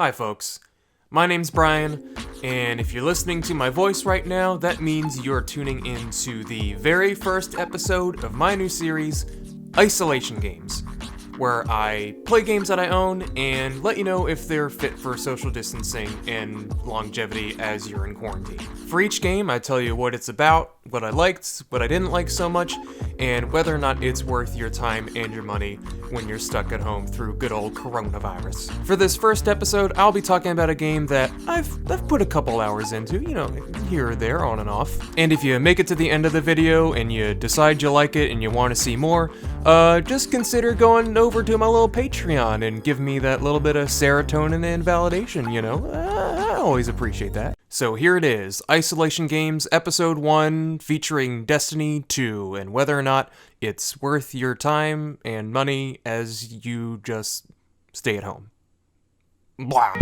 Hi folks, my name's Brian, and if you're listening to my voice right now, that means you're tuning into the very first episode of my new series, Isolation Games, where I play games that I own and let you know if they're fit for social distancing and longevity as you're in quarantine. For each game, I tell you what it's about, what I liked, what I didn't like so much, and whether or not it's worth your time and your money when you're stuck at home through good old coronavirus. For this first episode, I'll be talking about a game that I've put a couple hours into, here or there, on and off. And if you make it to the end of the video and you decide you like it and you want to see more, just consider going over to my little Patreon and give me that little bit of serotonin and validation, I always appreciate that. So here it is, Isolation Games Episode 1 featuring Destiny 2 and whether or not it's worth your time and money as you just stay at home. Blah.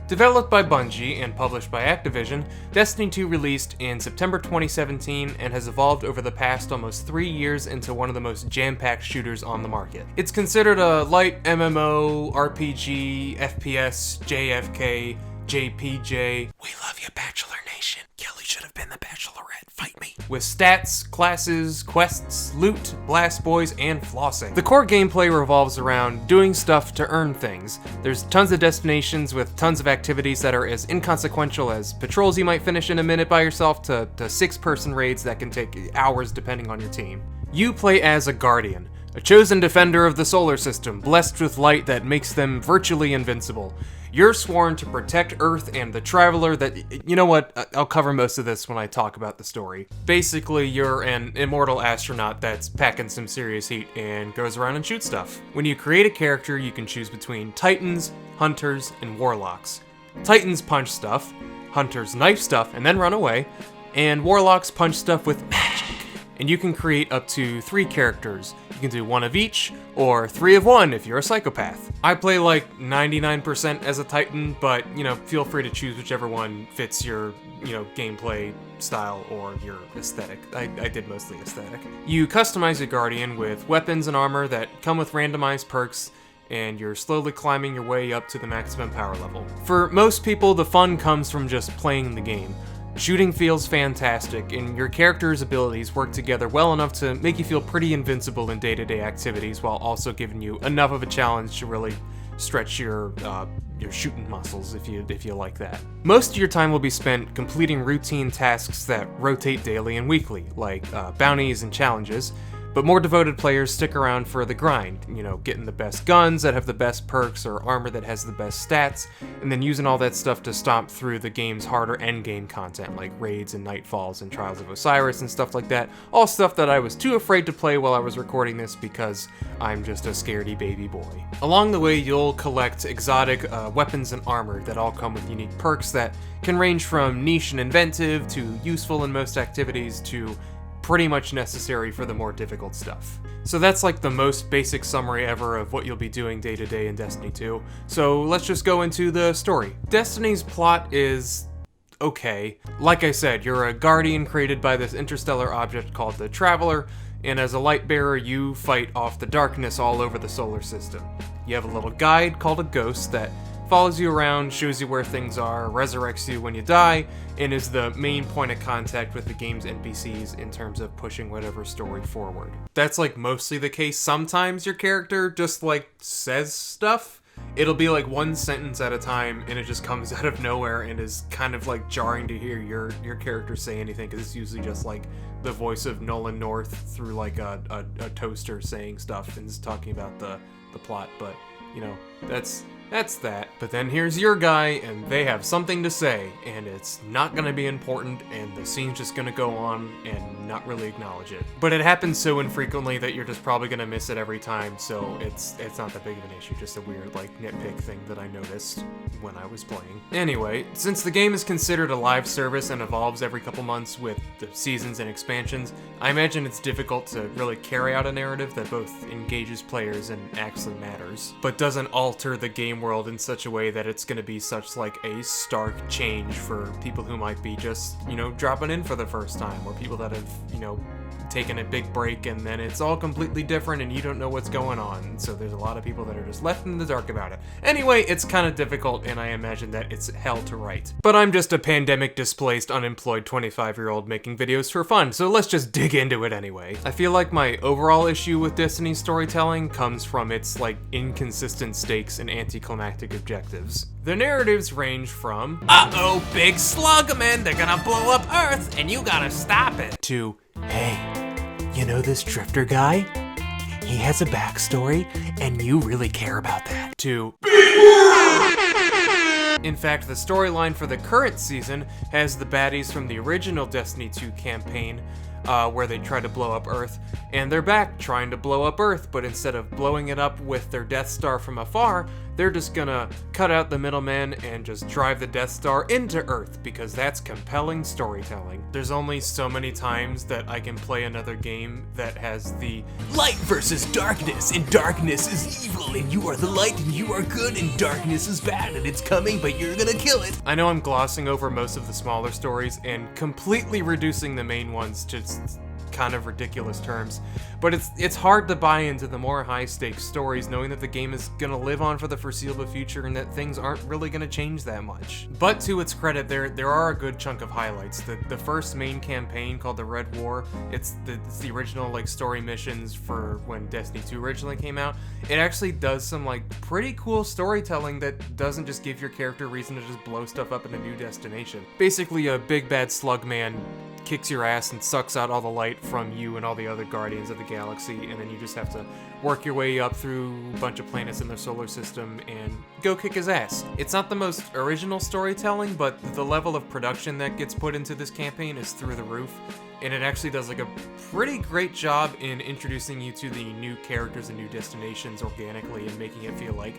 Developed by Bungie and published by Activision, Destiny 2 released in September 2017 and has evolved over the past almost 3 years into one of the most jam-packed shooters on the market. It's considered a light MMO, RPG, FPS, JFK, JPJ. We love you, Bachelor Nation. Kelly should have been the Bachelorette. Fight me. With stats, classes, quests, loot, blast boys, and flossing. The core gameplay revolves around doing stuff to earn things. There's tons of destinations with tons of activities that are as inconsequential as patrols you might finish in a minute by yourself to 6-person raids that can take hours depending on your team. You play as a Guardian, a chosen defender of the solar system, blessed with light that makes them virtually invincible. You're sworn to protect Earth and the Traveler that, you know what, I'll cover most of this when I talk about the story. Basically, you're an immortal astronaut that's packing some serious heat and goes around and shoots stuff. When you create a character, you can choose between Titans, Hunters, and Warlocks. Titans punch stuff, Hunters knife stuff and then run away, and Warlocks punch stuff with magic. And you can create up to 3 characters. You can do 1 of each, or 3 of 1 if you're a psychopath. I play like 99% as a Titan, but, feel free to choose whichever one fits your, gameplay style or your aesthetic. I did mostly aesthetic. You customize your Guardian with weapons and armor that come with randomized perks, and you're slowly climbing your way up to the maximum power level. For most people, the fun comes from just playing the game. Shooting feels fantastic, and your character's abilities work together well enough to make you feel pretty invincible in day-to-day activities while also giving you enough of a challenge to really stretch your shooting muscles if you like that. Most of your time will be spent completing routine tasks that rotate daily and weekly, like bounties and challenges. But more devoted players stick around for the grind, getting the best guns that have the best perks or armor that has the best stats, and then using all that stuff to stomp through the game's harder endgame content like raids and Nightfalls and Trials of Osiris and stuff like that. All stuff that I was too afraid to play while I was recording this because I'm just a scaredy baby boy. Along the way, you'll collect exotic weapons and armor that all come with unique perks that can range from niche and inventive to useful in most activities to pretty much necessary for the more difficult stuff. So that's like the most basic summary ever of what you'll be doing day to day in Destiny 2. So let's just go into the story. Destiny's plot is okay. Like I said, you're a Guardian created by this interstellar object called the Traveler, and as a light bearer, you fight off the darkness all over the solar system. You have a little guide called a Ghost that follows you around, shows you where things are, resurrects you when you die, and is the main point of contact with the game's NPCs in terms of pushing whatever story forward. That's like mostly the case. Sometimes your character just says stuff. It'll be like one sentence at a time and it just comes out of nowhere and is kind of jarring to hear your character say anything, because it's usually just the voice of Nolan North through a toaster saying stuff and is talking about the plot, but that's that. But then here's your guy, and they have something to say, and it's not gonna be important, and the scene's just gonna go on and not really acknowledge it. But it happens so infrequently that you're just probably gonna miss it every time, so it's not that big of an issue, just a weird nitpick thing that I noticed when I was playing. Anyway, since the game is considered a live service and evolves every couple months with the seasons and expansions, I imagine it's difficult to really carry out a narrative that both engages players and actually matters, but doesn't alter the game world in such a way that it's going to be such a stark change for people who might be just, dropping in for the first time, or people that have, taken a big break, and then it's all completely different and you don't know what's going on. So there's a lot of people that are just left in the dark about it. Anyway, it's kind of difficult, and I imagine that it's hell to write. But I'm just a pandemic-displaced, unemployed 25-year-old making videos for fun, so let's just dig into it anyway. I feel like my overall issue with Destiny's storytelling comes from its, like, inconsistent stakes and anticlimactic objectives. The narratives range from, "Uh-oh, big slugman, they're gonna blow up Earth, and you gotta stop it," to, "Hey, you know this Drifter guy? He has a backstory, and you really care about that," to, in fact, the storyline for the current season has the baddies from the original Destiny 2 campaign, where they try to blow up Earth, and they're back trying to blow up Earth, but instead of blowing it up with their Death Star from afar, they're just gonna cut out the middlemen and just drive the Death Star into Earth, because that's compelling storytelling. There's only so many times that I can play another game that has the light versus darkness, and darkness is evil, and you are the light, and you are good, and darkness is bad, and it's coming, but you're gonna kill it. I know I'm glossing over most of the smaller stories and completely reducing the main ones to kind of ridiculous terms, but it's hard to buy into the more high-stakes stories knowing that the game is gonna live on for the foreseeable future and that things aren't really gonna change that much. But to its credit, there are a good chunk of highlights. The first main campaign, called the Red War, it's the original like story missions for when Destiny 2 originally came out. It actually does some like pretty cool storytelling that doesn't just give your character a reason to just blow stuff up in a new destination. Basically, a big bad slug man kicks your ass and sucks out all the light from you and all the other Guardians of the Galaxy, and then you just have to work your way up through a bunch of planets in the solar system and go kick his ass. It's not the most original storytelling, but the level of production that gets put into this campaign is through the roof, and it actually does like a pretty great job in introducing you to the new characters and new destinations organically and making it feel like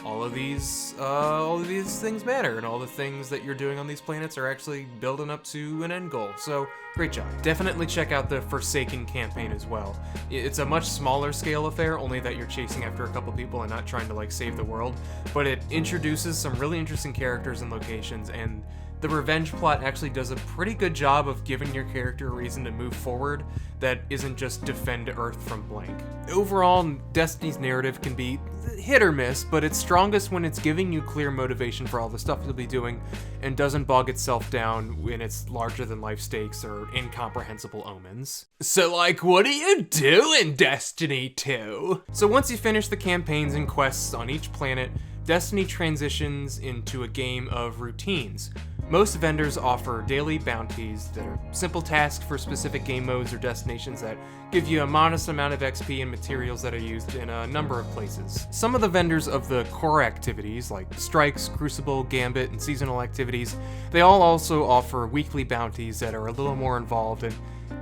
all of these things matter, and all the things that you're doing on these planets are actually building up to an end goal. So, great job. Definitely check out the Forsaken campaign as well. It's a much smaller scale affair, only that you're chasing after a couple people and not trying to like save the world, but it introduces some really interesting characters and locations, and the revenge plot actually does a pretty good job of giving your character a reason to move forward that isn't just defend Earth from blank. Overall, Destiny's narrative can be hit or miss, but it's strongest when it's giving you clear motivation for all the stuff you'll be doing and doesn't bog itself down in its larger-than-life stakes or incomprehensible omens. So, like, what do you do in Destiny 2? So once you finish the campaigns and quests on each planet, Destiny transitions into a game of routines. Most vendors offer daily bounties that are simple tasks for specific game modes or destinations that give you a modest amount of XP and materials that are used in a number of places. Some of the vendors of the core activities, like Strikes, Crucible, Gambit, and seasonal activities, they all also offer weekly bounties that are a little more involved and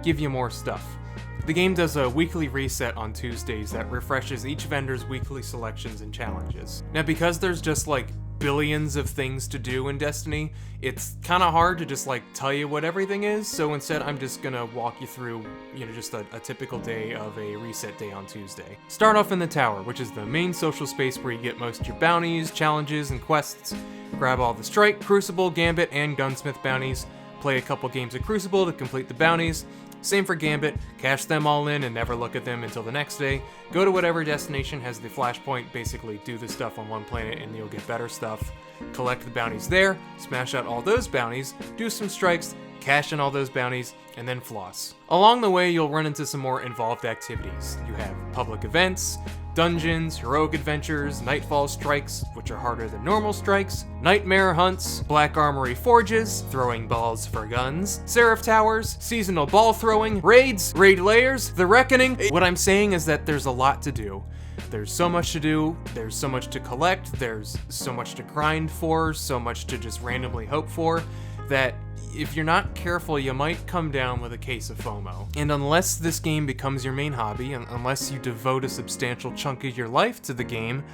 give you more stuff. The game does a weekly reset on Tuesdays that refreshes each vendor's weekly selections and challenges. Now, because there's just like billions of things to do in Destiny, it's kind of hard to just like tell you what everything is, so instead I'm just gonna walk you through, just a typical day of a reset day on Tuesday. Start off in the Tower, which is the main social space where you get most of your bounties, challenges, and quests. Grab all the Strike, Crucible, Gambit, and Gunsmith bounties. Play a couple games of Crucible to complete the bounties. Same for Gambit, cash them all in and never look at them until the next day. Go to whatever destination has the flashpoint, basically do the stuff on one planet and you'll get better stuff. Collect the bounties there, smash out all those bounties, do some strikes, cash in all those bounties, and then floss. Along the way, you'll run into some more involved activities. You have public events, dungeons, heroic adventures, nightfall strikes, which are harder than normal strikes, nightmare hunts, black armory forges, throwing balls for guns, seraph towers, seasonal ball throwing, raids, raid layers, the reckoning. What I'm saying is that there's a lot to do. There's so much to do, there's so much to collect, there's so much to grind for, so much to just randomly hope for, that if you're not careful, you might come down with a case of FOMO. And unless this game becomes your main hobby, and unless you devote a substantial chunk of your life to the game,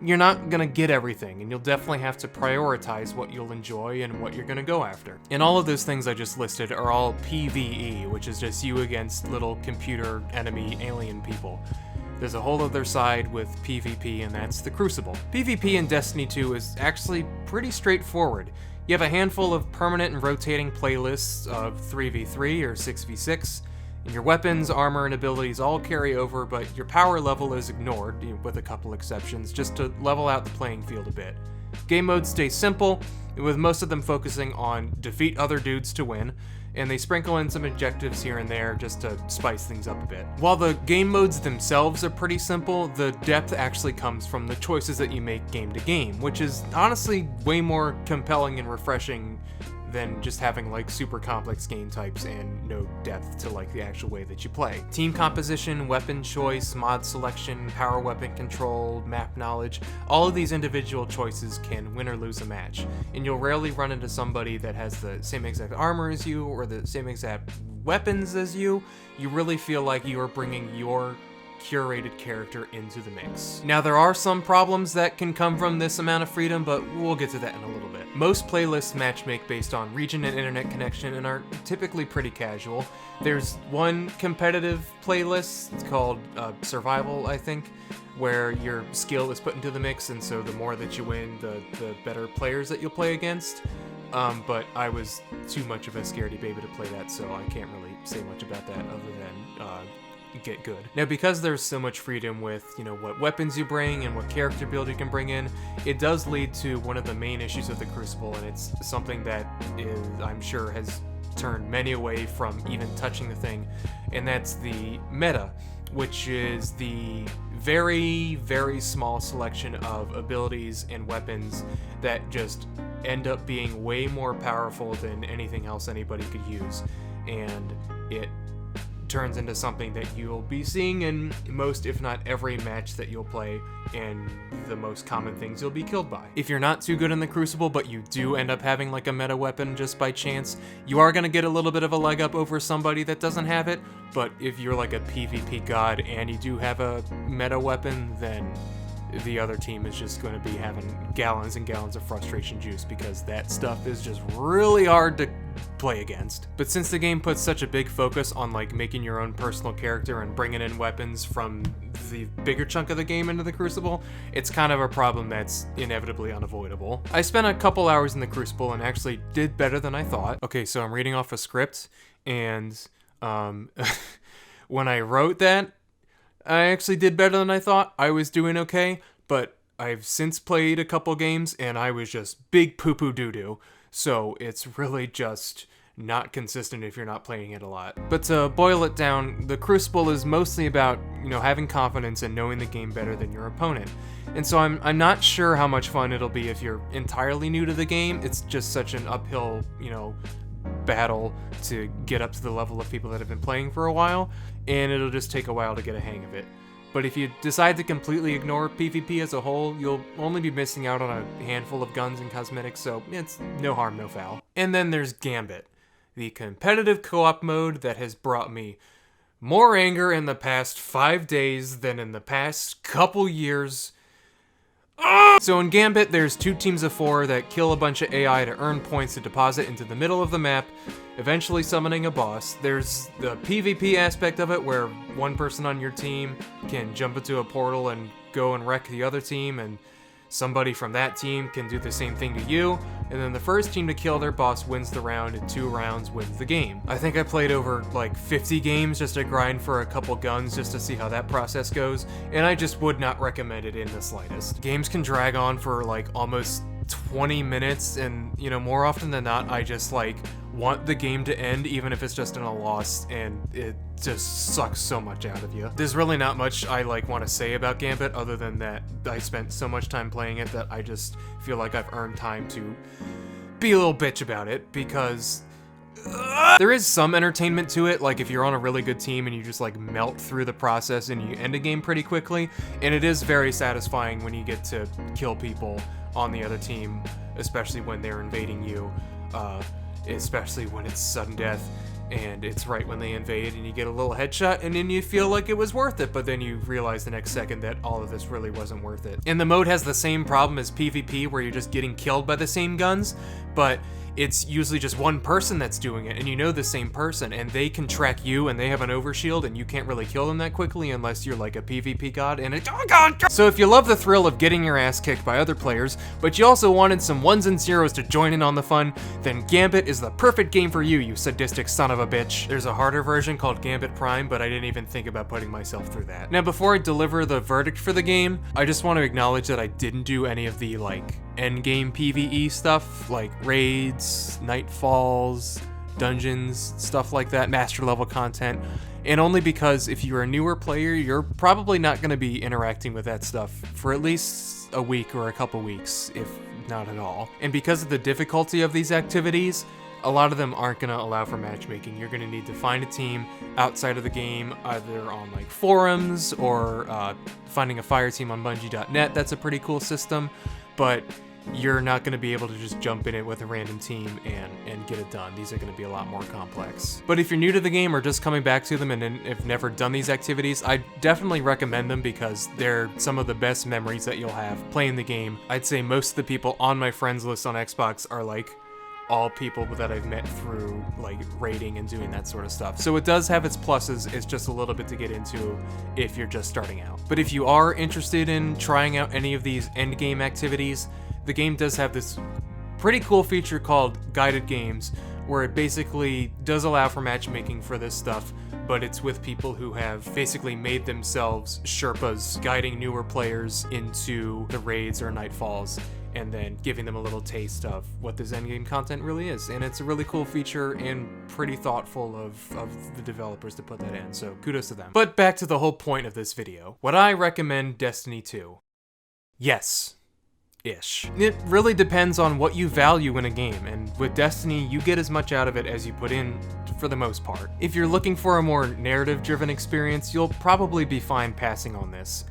you're not gonna get everything, and you'll definitely have to prioritize what you'll enjoy and what you're gonna go after. And all of those things I just listed are all PvE, which is just you against little computer enemy alien people. There's a whole other side with PvP, and that's the Crucible. PvP in Destiny 2 is actually pretty straightforward. You have a handful of permanent and rotating playlists of 3v3 or 6v6. And your weapons, armor, and abilities all carry over, but your power level is ignored, with a couple exceptions, just to level out the playing field a bit. Game modes stay simple, with most of them focusing on defeat other dudes to win, and they sprinkle in some objectives here and there just to spice things up a bit. While the game modes themselves are pretty simple, the depth actually comes from the choices that you make game to game, which is honestly way more compelling and refreshing than just having like super complex game types and no depth to like the actual way that you play. Team composition, weapon choice, mod selection, power weapon control, map knowledge, all of these individual choices can win or lose a match, and you'll rarely run into somebody that has the same exact armor as you or the same exact weapons as you. You really feel like you are bringing your curated character into the mix. Now, there are some problems that can come from this amount of freedom, but we'll get to that in a little bit. Most playlists matchmake based on region and internet connection and are typically pretty casual. There's one competitive playlist called Survival, I think, where your skill is put into the mix, and so the more that you win, the better players that you'll play against. But I was too much of a scaredy baby to play that, so I can't really say much about that other than get good. Now, because there's so much freedom with, what weapons you bring and what character build you can bring in, it does lead to one of the main issues of the Crucible, and it's something that I'm sure has turned many away from even touching the thing, and that's the meta, which is the very, very small selection of abilities and weapons that just end up being way more powerful than anything else anybody could use, and it turns into something that you'll be seeing in most, if not every match that you'll play, and the most common things you'll be killed by. If you're not too good in the Crucible, but you do end up having like a meta weapon just by chance, you are gonna get a little bit of a leg up over somebody that doesn't have it, but if you're like a PvP god and you do have a meta weapon, then the other team is just going to be having gallons and gallons of frustration juice, because that stuff is just really hard to play against. But since the game puts such a big focus on like making your own personal character and bringing in weapons from the bigger chunk of the game into the Crucible, it's kind of a problem that's inevitably unavoidable. I spent a couple hours in the Crucible and actually did better than I thought. Okay, so I'm reading off a script, and when I wrote that, I actually did better than I thought. I was doing okay, but I've since played a couple games and I was just big poo-poo doo-doo. So it's really just not consistent if you're not playing it a lot. But to boil it down, the Crucible is mostly about, having confidence and knowing the game better than your opponent. And so I'm not sure how much fun it'll be if you're entirely new to the game. It's just such an uphill, battle to get up to the level of people that have been playing for a while, and it'll just take a while to get a hang of it. But if you decide to completely ignore PvP as a whole, you'll only be missing out on a handful of guns and cosmetics, so it's no harm, no foul. And then there's Gambit, the competitive co-op mode that has brought me more anger in the past 5 days than in the past couple years. So in Gambit, there's 2 teams of 4 that kill a bunch of AI to earn points to deposit into the middle of the map, eventually summoning a boss. There's the PvP aspect of it, where one person on your team can jump into a portal and go and wreck the other team, and somebody from that team can do the same thing to you, and then the first team to kill their boss wins the round, and 2 rounds wins the game. I think I played over like 50 games just to grind for a couple guns just to see how that process goes, and I just would not recommend it in the slightest. Games can drag on for like almost 20 minutes, and more often than not, I just like want the game to end, even if it's just in a loss, and it just sucks so much out of you. There's really not much I want to say about Gambit other than that I spent so much time playing it that I just feel like I've earned time to be a little bitch about it, because there is some entertainment to it, like if you're on a really good team and you just melt through the process and you end a game pretty quickly, and it is very satisfying when you get to kill people on the other team, especially when they're invading you, especially when it's sudden death and it's right when they invade and you get a little headshot and then you feel like it was worth it, but then you realize the next second that all of this really wasn't worth it. And the mode has the same problem as PvP, where you're just getting killed by the same guns, but it's usually just one person that's doing it, and you know the same person, and they can track you, and they have an overshield, and you can't really kill them that quickly unless you're like a PvP god, and oh god! So if you love the thrill of getting your ass kicked by other players, but you also wanted some ones and zeros to join in on the fun, then Gambit is the perfect game for you, you sadistic son of a bitch. There's a harder version called Gambit Prime, but I didn't even think about putting myself through that. Now, before I deliver the verdict for the game, I just want to acknowledge that I didn't do any of the, like, endgame PvE stuff, like raids, nightfalls, dungeons, stuff like that, master level content, and only because if you're a newer player, you're probably not going to be interacting with that stuff for at least a week or a couple weeks, if not at all. And because of the difficulty of these activities, a lot of them aren't going to allow for matchmaking. You're going to need to find a team outside of the game, either on like forums or finding a fire team on Bungie.net. That's a pretty cool system, but you're not going to be able to just jump in it with a random team and get it done. These are going to be a lot more complex. But if you're new to the game or just coming back to them and have never done these activities, I definitely recommend them because they're some of the best memories that you'll have playing the game. I'd say most of the people on my friends list on Xbox are like all people that I've met through like raiding and doing that sort of stuff. So it does have its pluses, it's just a little bit to get into if you're just starting out. But if you are interested in trying out any of these endgame activities, the game does have this pretty cool feature called Guided Games, where it basically does allow for matchmaking for this stuff, but it's with people who have basically made themselves Sherpas, guiding newer players into the raids or nightfalls, and then giving them a little taste of what this endgame content really is. And it's a really cool feature and pretty thoughtful of the developers to put that in, so kudos to them. But back to the whole point of this video. Would I recommend Destiny 2? Yes. Ish. It really depends on what you value in a game, and with Destiny, you get as much out of it as you put in for the most part. If you're looking for a more narrative-driven experience, you'll probably be fine passing on this.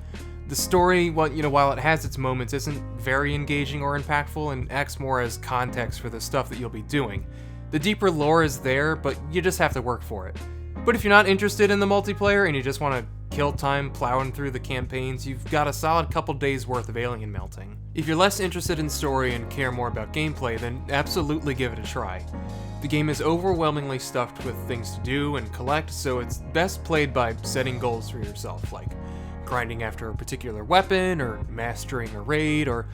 The story, while it has its moments, isn't very engaging or impactful and acts more as context for the stuff that you'll be doing. The deeper lore is there, but you just have to work for it. But if you're not interested in the multiplayer and you just want to kill time plowing through the campaigns, you've got a solid couple days worth of alien melting. If you're less interested in story and care more about gameplay, then absolutely give it a try. The game is overwhelmingly stuffed with things to do and collect, so it's best played by setting goals for yourself, like grinding after a particular weapon, or mastering a raid, or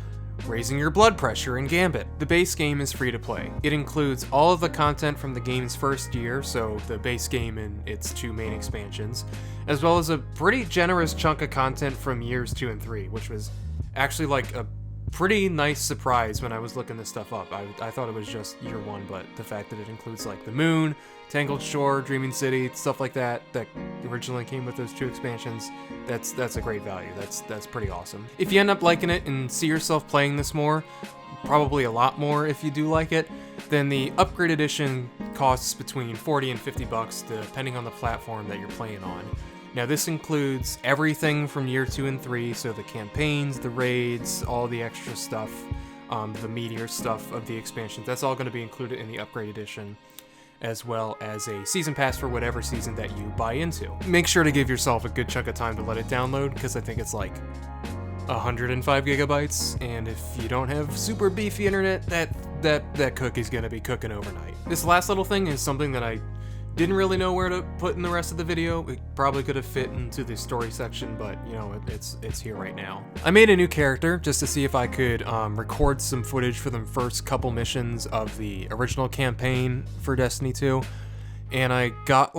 raising your blood pressure in Gambit. The base game is free to play. It includes all of the content from the game's first year, so the base game and its 2 main expansions, as well as a pretty generous chunk of content from years 2 and 3, which was actually like a pretty nice surprise when I was looking this stuff up. I thought it was just year 1, but the fact that it includes like the Moon, Tangled Shore, Dreaming City, stuff like that originally came with those 2 expansions, that's a great value. That's pretty awesome. If you end up liking it and see yourself playing this more, probably a lot more if you do like it, then the upgrade edition costs between $40 and $50 depending on the platform that you're playing on. Now this includes everything from year 2 and 3, so the campaigns, the raids, all the extra stuff, the meteor stuff of the expansions, that's all going to be included in the upgrade edition, as well as a season pass for whatever season that you buy into. Make sure to give yourself a good chunk of time to let it download, because I think it's like 105 gigabytes, and if you don't have super beefy internet, that cookie's gonna be cooking overnight. This last little thing is something that I didn't really know where to put in the rest of the video. It probably could have fit into the story section, but it's here right now. I made a new character just to see if I could record some footage for the first couple missions of the original campaign for Destiny 2, and I got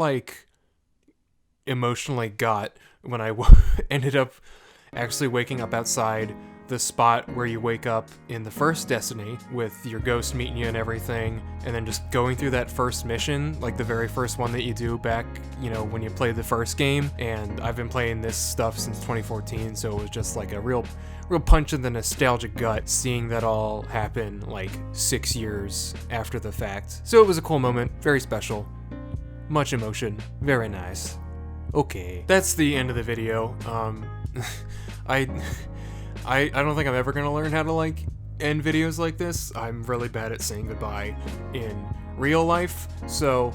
emotionally got when I ended up actually waking up outside the spot where you wake up in the first Destiny with your ghost meeting you and everything, and then just going through that first mission, like the very first one that you do back, when you played the first game. And I've been playing this stuff since 2014, so it was just like a real punch in the nostalgic gut seeing that all happen like 6 years after the fact. So it was a cool moment, very special, much emotion, very nice. Okay, that's the end of the video. I don't think I'm ever gonna learn how to end videos like this. I'm really bad at saying goodbye in real life, so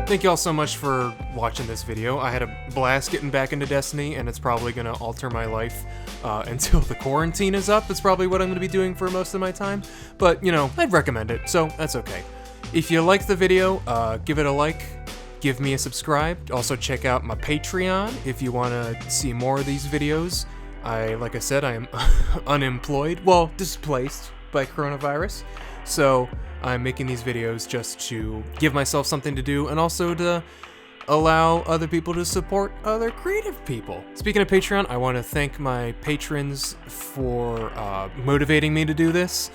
thank thank y'all so much for watching this video. I had a blast getting back into Destiny, and it's probably gonna alter my life until the quarantine is up. It's probably what I'm gonna be doing for most of my time, but you know, I'd recommend it, so that's okay. If you liked the video, give it a like, give me a subscribe. Also check out my Patreon if you wanna see more of these videos. Like I said, I am unemployed, well, displaced by coronavirus, so I'm making these videos just to give myself something to do and also to allow other people to support other creative people. Speaking of Patreon, I want to thank my patrons for motivating me to do this.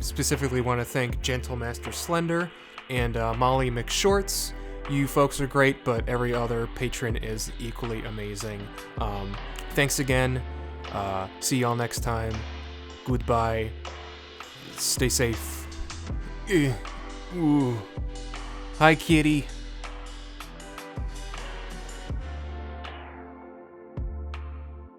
Specifically want to thank Gentle Master Slender and Molly McShorts. You folks are great, but every other patron is equally amazing. Thanks again. See y'all next time. Goodbye. Stay safe. Ooh. Hi, kitty.